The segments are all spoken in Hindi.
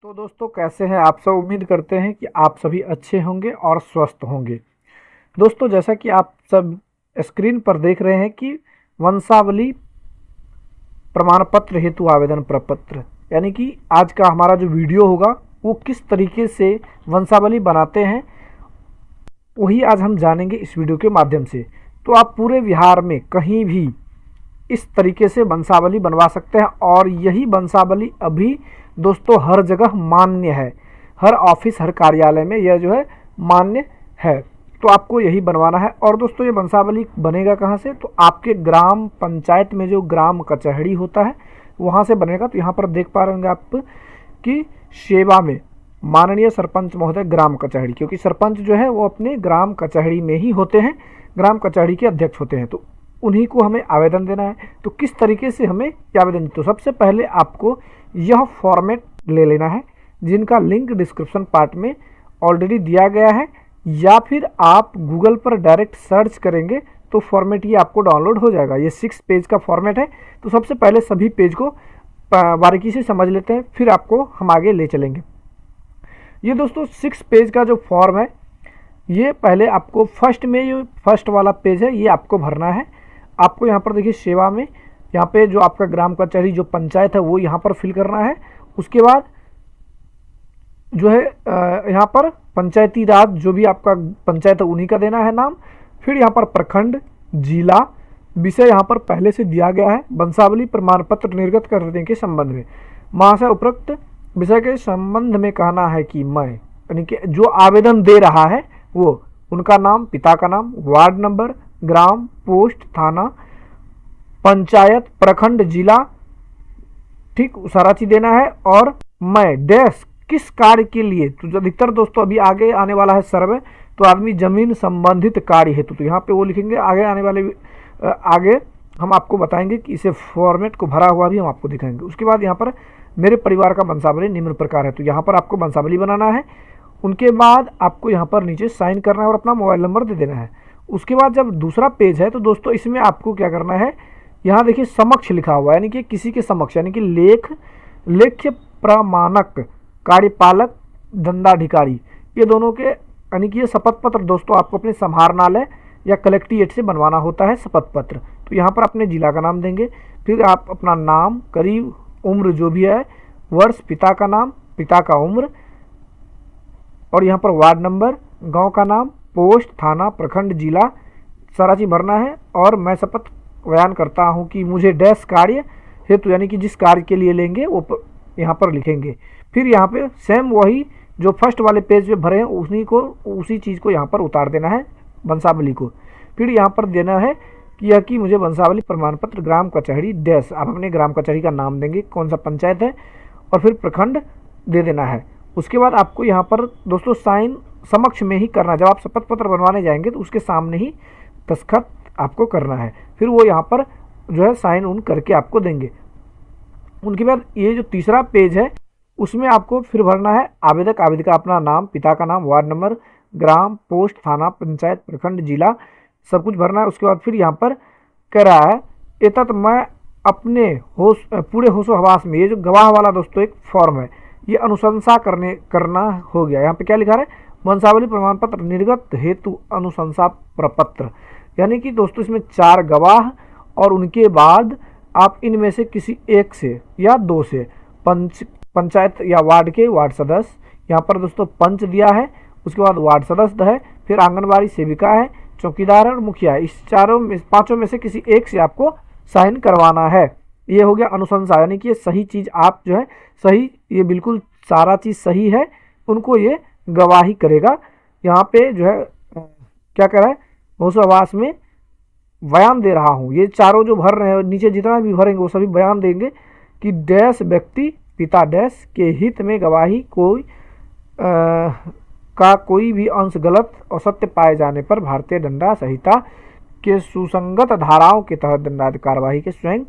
तो दोस्तों कैसे हैं आप सब। उम्मीद करते हैं कि आप सभी अच्छे होंगे और स्वस्थ होंगे। दोस्तों जैसा कि आप सब स्क्रीन पर देख रहे हैं कि वंशावली प्रमाण पत्र हेतु आवेदन प्रपत्र, यानी कि आज का हमारा जो वीडियो होगा वो किस तरीके से वंशावली बनाते हैं वही आज हम जानेंगे इस वीडियो के माध्यम से। तो आप पूरे बिहार में कहीं भी इस तरीके से वंशावली बनवा सकते हैं और यही वंशावली अभी दोस्तों हर जगह मान्य है। हर ऑफिस हर कार्यालय में यह जो है मान्य है। तो आपको यही बनवाना है। और दोस्तों ये वंशावली बनेगा कहाँ से, तो आपके ग्राम पंचायत में जो ग्राम कचहरी होता है वहाँ से बनेगा। तो यहाँ पर देख पा रहे होंगे आप कि सेवा में माननीय सरपंच महोदय ग्राम कचहरी, क्योंकि सरपंच जो है वो अपने ग्राम कचहरी में ही होते हैं, ग्राम कचहरी के अध्यक्ष होते हैं। तो उन्हीं को हमें आवेदन देना है। तो किस तरीके से हमें ये आवेदन, तो सबसे पहले आपको यह फॉर्मेट ले लेना है जिनका लिंक डिस्क्रिप्शन पार्ट में ऑलरेडी दिया गया है, या फिर आप गूगल पर डायरेक्ट सर्च करेंगे तो फॉर्मेट ये आपको डाउनलोड हो जाएगा। ये 6 पेज का फॉर्मेट है। तो सबसे पहले सभी पेज को बारीकी से समझ लेते हैं, फिर आपको हम आगे ले चलेंगे। ये दोस्तों 6 पेज का जो फॉर्म है, ये पहले आपको फर्स्ट वाला पेज है ये आपको भरना है। आपको यहाँ पर देखिए सेवा में यहाँ पे जो आपका ग्राम कचहरी जो पंचायत है वो यहाँ पर फिल करना है। उसके बाद जो है यहाँ पर पंचायती राज जो भी आपका पंचायत है उन्हीं का देना है नाम। फिर यहाँ पर प्रखंड, जिला, विषय यहाँ पर पहले से दिया गया है। वंशावली प्रमाण पत्र निर्गत करने के संबंध में महाशय उपरोक्त विषय के संबंध में कहना है कि मैं, यानी कि जो आवेदन दे रहा है वो, उनका नाम, पिता का नाम, वार्ड नंबर, ग्राम, पोस्ट, थाना, पंचायत, प्रखंड, जिला, ठीक सारा चीज देना है। और मैं डैश किस कार्य के लिए, तो अधिकतर दोस्तों अभी आगे आने वाला है सर्वे, तो आदमी जमीन संबंधित कार्य हेतु तो यहाँ पे वो लिखेंगे। आगे आने वाले आगे हम आपको बताएंगे कि इसे फॉर्मेट को भरा हुआ भी हम आपको दिखाएंगे। उसके बाद यहाँ पर मेरे परिवार का वंशावली निम्न प्रकार है, तो यहाँ पर आपको वंशावली बनाना है। उनके बाद आपको यहाँ पर नीचे साइन करना है और अपना मोबाइल नंबर दे देना है। उसके बाद जब दूसरा पेज है तो दोस्तों इसमें आपको क्या करना है, यहाँ देखिए समक्ष लिखा हुआ है, यानी कि किसी के समक्ष, यानी कि लेख्य प्रमाणक, कार्यपालक, दंडाधिकारी, ये दोनों के, यानी कि ये शपथ पत्र दोस्तों आपको अपने समाहरणालय या कलेक्ट्रेट से बनवाना होता है शपथ पत्र। तो यहाँ पर अपने जिला का नाम देंगे, फिर आप अपना नाम, करीब उम्र जो भी है, वर्ष, पिता का नाम, पिता का उम्र, और यहाँ पर वार्ड नंबर, गांव का नाम, पोस्ट, थाना, प्रखंड, जिला, सारा चीज भरना है। और मैं शपथ बयान करता हूँ कि मुझे डैश कार्य हेतु, यानी कि जिस कार्य के लिए लेंगे वो यहाँ पर लिखेंगे। फिर यहाँ पे सेम वही जो फर्स्ट वाले पेज पे भरे हैं उसी चीज़ को यहाँ पर उतार देना है वंशावली को। फिर यहाँ पर देना है कि यह कि मुझे वंशावली प्रमाण पत्र ग्राम कचहरी डैश, आप अपने ग्राम कचहरी का नाम देंगे, कौन सा पंचायत है, और फिर प्रखंड दे देना है। उसके बाद आपको यहाँ पर दोस्तों साइन समक्ष में ही करना है। जब आप शपथ पत्र बनवाने जाएंगे तो उसके सामने ही दस्तखत आपको करना है। फिर वो यहाँ पर जो है साइन उन करके आपको देंगे। उनके बाद ये जो तीसरा पेज है उसमें आपको फिर भरना है आवेदक आवेदिका अपना नाम, पिता का नाम, वार्ड नंबर, ग्राम, पोस्ट, थाना, पंचायत, प्रखंड, जिला, सब कुछ भरना है। उसके बाद फिर यहाँ पर कह रहा है एतत् मैं अपने पूरे होशो हवास में, ये जो गवाह वाला दोस्तों एक फॉर्म है, ये अनुशंसा करना हो गया। यहाँ पे क्या लिखा है, वंशावली प्रमाण पत्र निर्गत हेतु अनुशंसा प्रपत्र, यानी कि दोस्तों इसमें 4 गवाह और उनके बाद आप इनमें से किसी एक से या 2 से पंचायत या वार्ड के वार्ड सदस्य, यहाँ पर दोस्तों पंच दिया है, उसके बाद वार्ड सदस्य है, फिर आंगनबाड़ी सेविका है, चौकीदार और मुखिया है, इस 5 में से किसी एक से आपको साइन करवाना है। ये हो गया अनुशंसा, यानी कि ये सही चीज़ आप जो है सही, ये बिल्कुल सारा चीज़ सही है, उनको ये गवाही करेगा। यहाँ पे जो है क्या कर रहा है, होशो आवास में बयान दे रहा हूँ, ये चारों जो भर रहे हैं नीचे जितना भी भरेंगे वो सभी बयान देंगे कि डैश व्यक्ति पिता डैश के हित में गवाही का कोई भी अंश गलत और सत्य पाए जाने पर भारतीय दंडा संहिता के सुसंगत धाराओं के तहत दंडात्मक कार्यवाही के स्वयं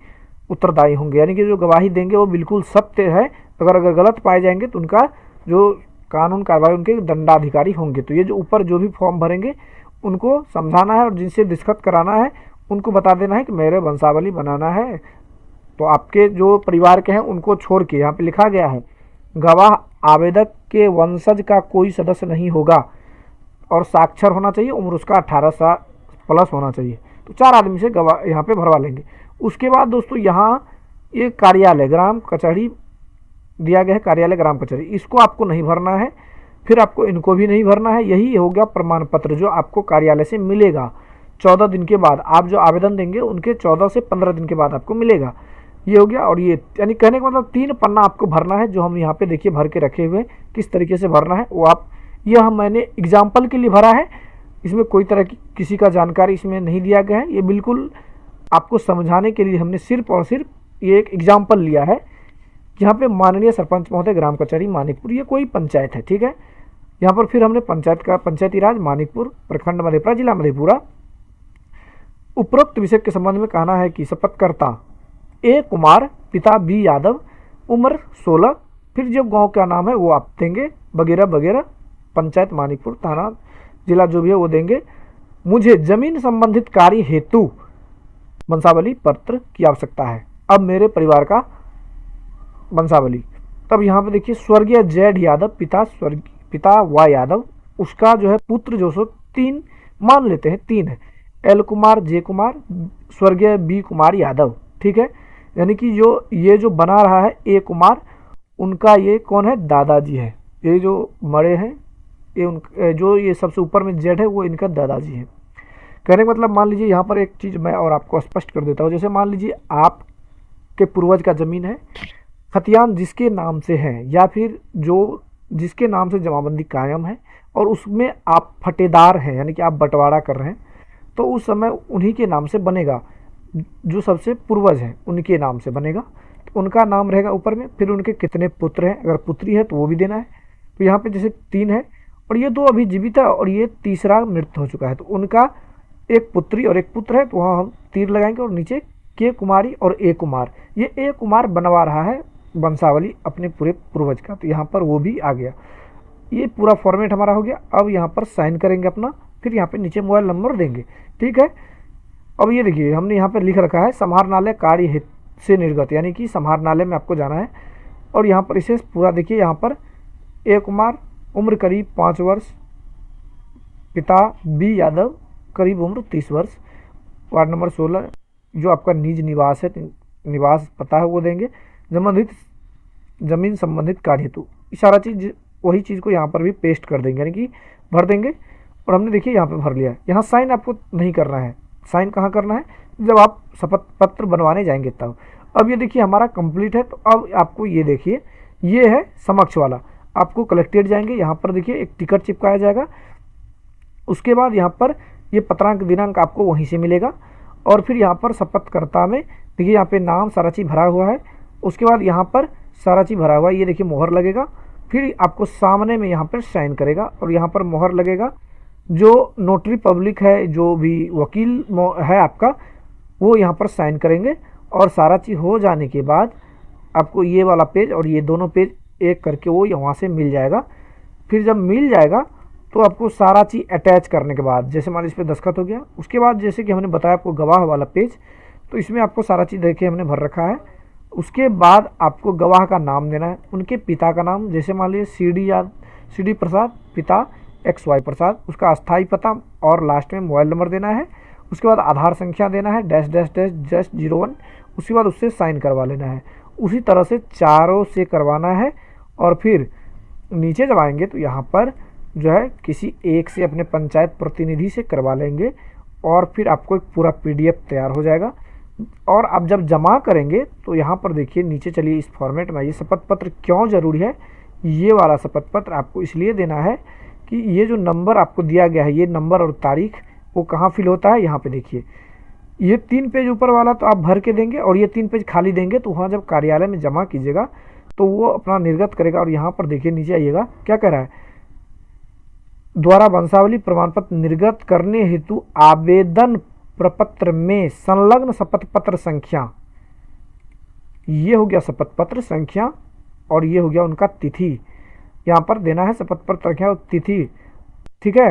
उत्तरदायी होंगे। यानी कि जो गवाही देंगे वो बिल्कुल सत्य है, अगर गलत पाए जाएंगे तो उनका जो कानून कार्रवाई उनके दंडाधिकारी होंगे। तो ये जो ऊपर जो भी फॉर्म भरेंगे उनको समझाना है और जिनसे दस्तखत कराना है उनको बता देना है कि मेरे वंशावली बनाना है। तो आपके जो परिवार के हैं उनको छोड़ के यहाँ पे लिखा गया है गवाह आवेदक के वंशज का कोई सदस्य नहीं होगा और साक्षर होना चाहिए, उम्र उसका 18 साल प्लस होना चाहिए। तो 4 आदमी से गवाह यहाँ पे भरवा लेंगे। उसके बाद दोस्तों यहाँ ये कार्यालय ग्राम कचहरी दिया गया है, कार्यालय ग्राम कचहरी, इसको आपको नहीं भरना है, फिर आपको इनको भी नहीं भरना है। यही हो गया प्रमाण पत्र जो आपको कार्यालय से मिलेगा 14 दिन के बाद। आप जो आवेदन देंगे उनके 14 से 15 दिन के बाद आपको मिलेगा। ये हो गया। और ये यानी कहने का मतलब 3 पन्ना आपको भरना है, जो हम यहाँ पे देखिए भर के रखे हुए, किस तरीके से भरना है वो आप, यह मैंने एग्जाम्पल के लिए भरा है, इसमें कोई तरह की किसी का जानकारी इसमें नहीं दिया गया है। ये बिल्कुल आपको समझाने के लिए हमने सिर्फ और सिर्फ ये एक एग्जाम्पल लिया है। यहाँ पे माननीय सरपंच महोदय ग्राम कचहरी मानिकपुर, ये कोई पंचायत है, ठीक है। यहाँ पर फिर हमने पंचायत का पंचायती राज मानिकपुर, प्रखंड मधेपुरा, जिला मधेपुरा। उपरोक्त विषय के संबंध में कहना है कि शपथकर्ता ए कुमार, पिता बी यादव, उम्र 16, फिर जो गांव का नाम है वो आप देंगे वगैरह वगैरह, पंचायत मानिकपुर, थाना जिला जो भी है वो देंगे। मुझे जमीन संबंधित कार्य हेतु वंशावली पत्र की आवश्यकता है। अब मेरे परिवार का वंशावली, तब यहाँ पे देखिए स्वर्गीय जेड यादव, पिता वाई यादव, उसका जो है पुत्र जो सो 3 मान लेते हैं, 3 है, एल कुमार, जे कुमार, स्वर्गीय बी कुमार यादव, ठीक है। यानी कि जो ये जो बना रहा है ए कुमार, उनका ये कौन है, दादाजी है। ये जो मरे हैं ये जो ये सबसे ऊपर में जेड है वो इनका दादाजी है। कहने का मतलब मान लीजिए यहाँ पर एक चीज़ मैं और आपको स्पष्ट कर देता हूँ। जैसे मान लीजिए आपके पूर्वज का ज़मीन है, खतियान जिसके नाम से है या फिर जो जिसके नाम से जमाबंदी कायम है और उसमें आप फटेदार हैं, यानी कि आप बंटवारा कर रहे हैं, तो उस समय उन्हीं के नाम से बनेगा। जो सबसे पूर्वज हैं उनके नाम से बनेगा, तो उनका नाम रहेगा ऊपर में। फिर उनके कितने पुत्र हैं, अगर पुत्री है तो वो भी देना है। तो यहाँ पे जैसे 3 है और ये 2 अभी जीवित है और ये तीसरा मृत हो चुका है, तो उनका एक पुत्री और एक पुत्र है, तो वहाँ हम तीर लगाएंगे और नीचे के कुमारी और ए कुमार, ये ए कुमार बनवा रहा है वंशावली अपने पूरे पूर्वज का, तो यहाँ पर वो भी आ गया। ये पूरा फॉर्मेट हमारा हो गया। अब यहाँ पर साइन करेंगे अपना, फिर यहाँ पे नीचे मोबाइल नंबर देंगे, ठीक है। अब ये देखिए हमने यहाँ पर लिख रखा है समाहरणालय कार्य हित से निर्गत, यानी कि समाहरणालय में आपको जाना है। और यहाँ पर इसे पूरा देखिए, यहाँ पर ए कुमार उम्र करीब 5 वर्ष, पिता बी यादव करीब उम्र 30 वर्ष, वार्ड नंबर 16, जो आपका निज निवास है, निवास पता है वो देंगे। संबंधित जमीन संबंधित कार्य हेतु, सारा चीज़ वही चीज़ को यहाँ पर भी पेस्ट कर देंगे, यानी कि भर देंगे। और हमने देखिए यहाँ पे भर लिया है। यहाँ साइन आपको नहीं करना है। साइन कहाँ करना है, जब आप शपथ पत्र बनवाने जाएंगे तब। अब ये देखिए हमारा कंप्लीट है। तो अब आपको ये देखिए, ये है समक्ष वाला, आपको कलेक्टेड जाएंगे, यहाँ पर देखिए एक टिकट चिपकाया जाएगा। उसके बाद यहाँ पर ये पत्रांक दिनांक आपको वहीं से मिलेगा। और फिर यहाँ पर शपथकर्ता में देखिए यहाँ पे नाम सारा चीज़ भरा हुआ है। उसके बाद यहाँ पर सारा चीज़ भरा हुआ है, ये देखिए मोहर लगेगा। फिर आपको सामने में यहाँ पर साइन करेगा और यहाँ पर मोहर लगेगा। जो नोटरी पब्लिक है, जो भी वकील है आपका, वो यहाँ पर साइन करेंगे। और सारा चीज़ हो जाने के बाद आपको ये वाला पेज और ये दोनों पेज एक करके वो वहाँ से मिल जाएगा। फिर जब मिल जाएगा तो आपको सारा चीज़ अटैच करने के बाद, जैसे मान लीजिए इस पर दस्तखत हो गया, उसके बाद जैसे कि हमने बताया आपको गवाह वाला पेज, तो इसमें आपको सारा चीज़ देखिए हमने भर रखा है। उसके बाद आपको गवाह का नाम देना है, उनके पिता का नाम, जैसे मान लीजिए सी डी प्रसाद, पिता XY प्रसाद, उसका अस्थायी पता और लास्ट में मोबाइल नंबर देना है। उसके बाद आधार संख्या देना है --01। उसके बाद उससे साइन करवा लेना है। उसी तरह से चारों से करवाना है। और फिर नीचे जब आएंगे तो यहाँ पर जो है किसी एक से अपने पंचायत प्रतिनिधि से करवा लेंगे और फिर आपको एक पूरा PDF तैयार हो जाएगा। और आप जब जमा करेंगे तो यहाँ पर देखिए नीचे चलिए इस फॉर्मेट में आइए। शपथ पत्र क्यों ज़रूरी है, ये वाला शपथ पत्र आपको इसलिए देना है कि ये जो नंबर आपको दिया गया है, ये नंबर और तारीख वो कहाँ फिल होता है, यहाँ पे देखिए ये 3 पेज ऊपर वाला तो आप भर के देंगे और ये 3 पेज खाली देंगे। तो वहाँ जब कार्यालय में जमा कीजिएगा तो वो अपना निर्गत करेगा। और यहाँ पर देखिए नीचे आइएगा क्या कह रहा है, द्वारा वंशावली प्रमाण पत्र निर्गत करने हेतु आवेदन प्रपत्र में संलग्न शपथ पत्र संख्या, ये हो गया शपथ पत्र संख्या और ये हो गया उनका तिथि, यहाँ पर देना है शपथ पत्र संख्या और तिथि, ठीक है,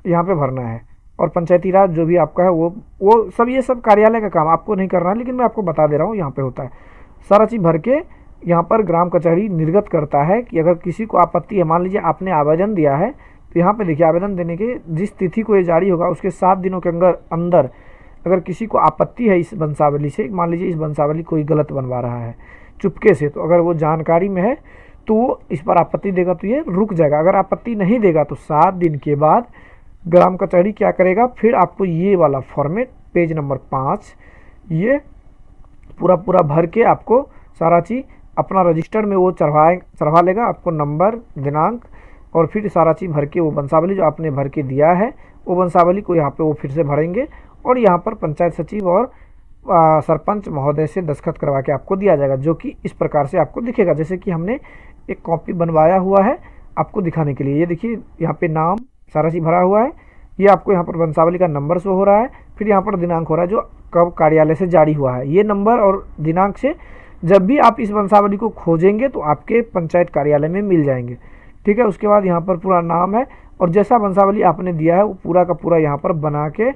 यहाँ पे भरना है। और पंचायती राज जो भी आपका है वो सब, ये सब कार्यालय का काम आपको नहीं करना है, लेकिन मैं आपको बता दे रहा हूँ यहाँ पे होता है। सारा चीज़ भर के यहाँ पर ग्राम कचहरी निर्गत करता है कि अगर किसी को आपत्ति है, मान लीजिए आपने आवेदन दिया है, तो यहाँ पे देखिए आवेदन देने के जिस तिथि को ये जारी होगा उसके 7 दिनों के अंदर अगर किसी को आपत्ति है इस वंशावली से, मान लीजिए इस वंशावली कोई गलत बनवा रहा है चुपके से, तो अगर वो जानकारी में है तो वो इस पर आपत्ति देगा तो ये रुक जाएगा। अगर आपत्ति नहीं देगा तो 7 दिन के बाद ग्राम कचहरी क्या करेगा, फिर आपको ये वाला फॉर्मेट पेज नंबर 5 ये पूरा भर के आपको सारा चीज़ अपना रजिस्टर में वो चढ़वा लेगा, आपको नंबर दिनांक और फिर सारा चीज़ भर के वो वंशावली जो आपने भर के दिया है वो वंशावली को यहाँ पे वो फिर से भरेंगे और यहाँ पर पंचायत सचिव और सरपंच महोदय से दस्तखत करवा के आपको दिया जाएगा, जो कि इस प्रकार से आपको दिखेगा। जैसे कि हमने एक कॉपी बनवाया हुआ है आपको दिखाने के लिए, ये देखिए यहाँ पे नाम सारा चीज़ भरा हुआ है, ये आपको यहाँ पर वंशावली का नंबर शो हो रहा है, फिर यहाँ पर दिनांक हो रहा है जो कब कार्यालय से जारी हुआ है। ये नंबर और दिनांक से जब भी आप इस वंशावली को खोजेंगे तो आपके पंचायत कार्यालय में मिल जाएंगे, ठीक है। उसके बाद यहाँ पर पूरा नाम है और जैसा वंशावली आपने दिया है वो पूरा का पूरा यहाँ पर बना के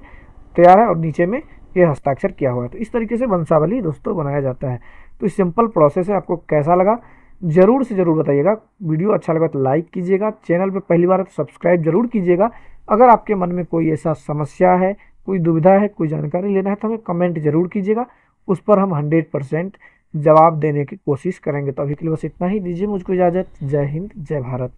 तैयार है और नीचे में ये हस्ताक्षर किया हुआ है। तो इस तरीके से वंशावली दोस्तों बनाया जाता है। तो इस सिंपल प्रोसेस है, आपको कैसा लगा ज़रूर से ज़रूर बताइएगा। वीडियो अच्छा लगा तो लाइक कीजिएगा, चैनल पे पहली बार है तो सब्सक्राइब जरूर कीजिएगा। अगर आपके मन में कोई ऐसा समस्या है, कोई दुविधा है, कोई जानकारी लेना है तो हमें कमेंट जरूर कीजिएगा, उस पर हम 100% जवाब देने की कोशिश करेंगे। तो अभी के लिए बस इतना ही, दीजिए मुझको इजाज़त। जय हिंद, जय भारत।